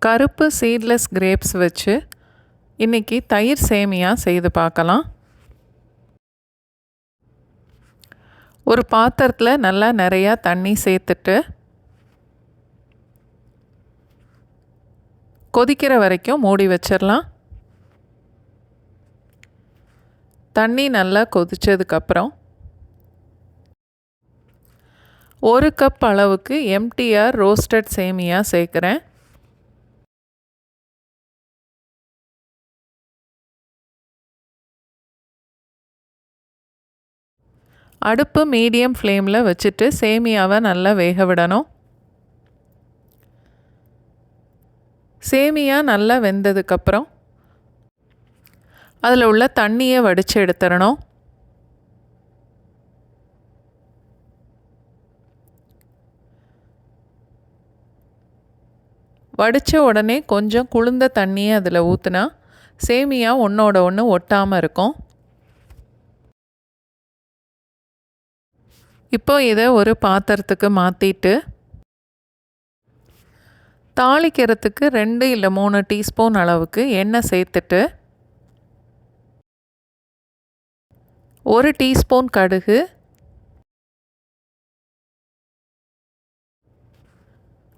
கருப்பு seedless grapes வச்சு இன்றைக்கி தயிர் சேமியா செய்து பார்க்கலாம். ஒரு பாத்திரத்தில் நல்லா நிறையா தண்ணி சேர்த்துட்டு கொதிக்கிற வரைக்கும் மூடி வச்சிடலாம். தண்ணி நல்லா கொதித்ததுக்கப்புறம் 1 கப் அளவுக்கு எம்டிஆர் ரோஸ்டட் சேமியா சேர்க்குறேன். அடுப்பு மீடியம் ஃப்ளேமில் வச்சுட்டு சேமியாவை நல்லா வேக விடணும். சேமியா நல்லா வெந்ததுக்கப்புறம் அதில் உள்ள தண்ணியை வடித்து எடுத்துடணும். வடித்த உடனே கொஞ்சம் குளிர்ந்த தண்ணியை அதில் ஊற்றினா சேமியா ஒன்றோட ஒன்று ஒட்டாமல் இருக்கும். இப்போ இதை ஒரு பாத்திரத்துக்கு மாற்றிட்டு தாளிக்கிறதுக்கு 2 இல்லை 3 டீஸ்பூன் அளவுக்கு எண்ணெய் சேர்த்துட்டு 1 டீஸ்பூன் கடுகு,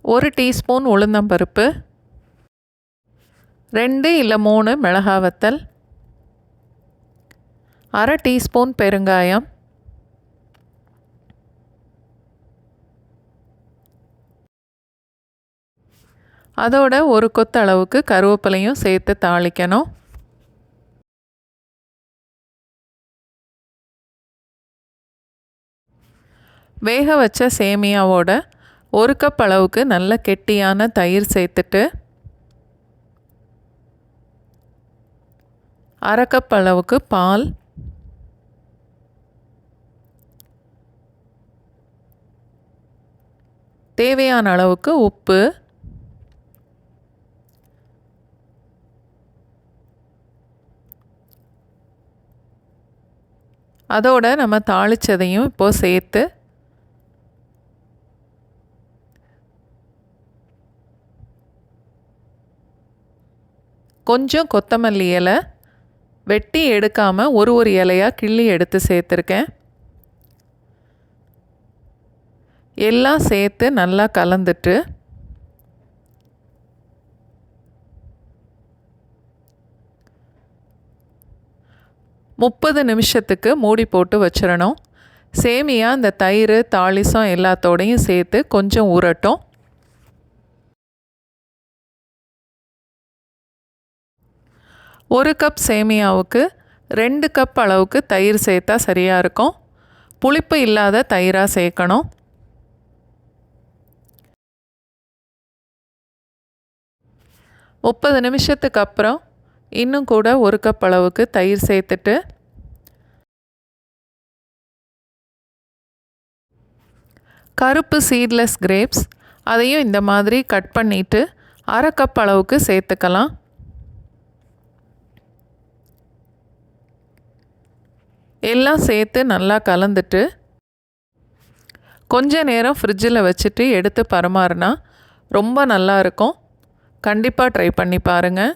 1 டீஸ்பூன் உளுந்தம்பருப்பு, 2 இல்லை 3 மிளகாய் வத்தல், 1/2 டீஸ்பூன் பெருங்காயம், அதோட 1 கொத்து அளவுக்கு கருவேப்பிலையும் சேர்த்து தாளிக்கணும். வேக வச்ச சேமியாவோட 1 கப் அளவுக்கு நல்ல கெட்டியான தயிர் சேர்த்துட்டு 1/2 கப் அளவுக்கு பால், தேவையான அளவுக்கு உப்பு, அதோட நம்ம தாளித்ததையும் இப்போது சேர்த்து கொஞ்சம் கொத்தமல்லி இலை வெட்டி எடுக்காமல் ஒரு இலையாக கிள்ளி எடுத்து சேர்த்துருக்கேன். எல்லாம் சேர்த்து நல்லா கலந்துட்டு முப்பது நிமிஷத்துக்கு மூடி போட்டு வச்சிடணும். சேமியா இந்த தயிர் தாளிசம் எல்லாத்தோடையும் சேர்த்து கொஞ்சம் ஊறட்டும். ஒரு கப் சேமியாவுக்கு 2 கப் அளவுக்கு தயிர் சேர்த்தா சரியாக இருக்கும். புளிப்பு இல்லாத தயிராக சேர்க்கணும். முப்பது நிமிஷத்துக்கு அப்புறம் இன்னும் கூட 1 கப் அளவுக்கு தயிர் சேர்த்துட்டு கருப்பு சீட்லெஸ் கிரேப்ஸ் அதையும் இந்த மாதிரி கட் பண்ணிவிட்டு 1/2 கப் அளவுக்கு சேர்த்துக்கலாம். எல்லாம் சேர்த்து நல்லா கலந்துட்டு கொஞ்ச நேரம் ஃப்ரிட்ஜில் வச்சுட்டு எடுத்து பரிமாறினா ரொம்ப நல்லா இருக்கும். கண்டிப்பாக ட்ரை பண்ணி பாருங்கள்.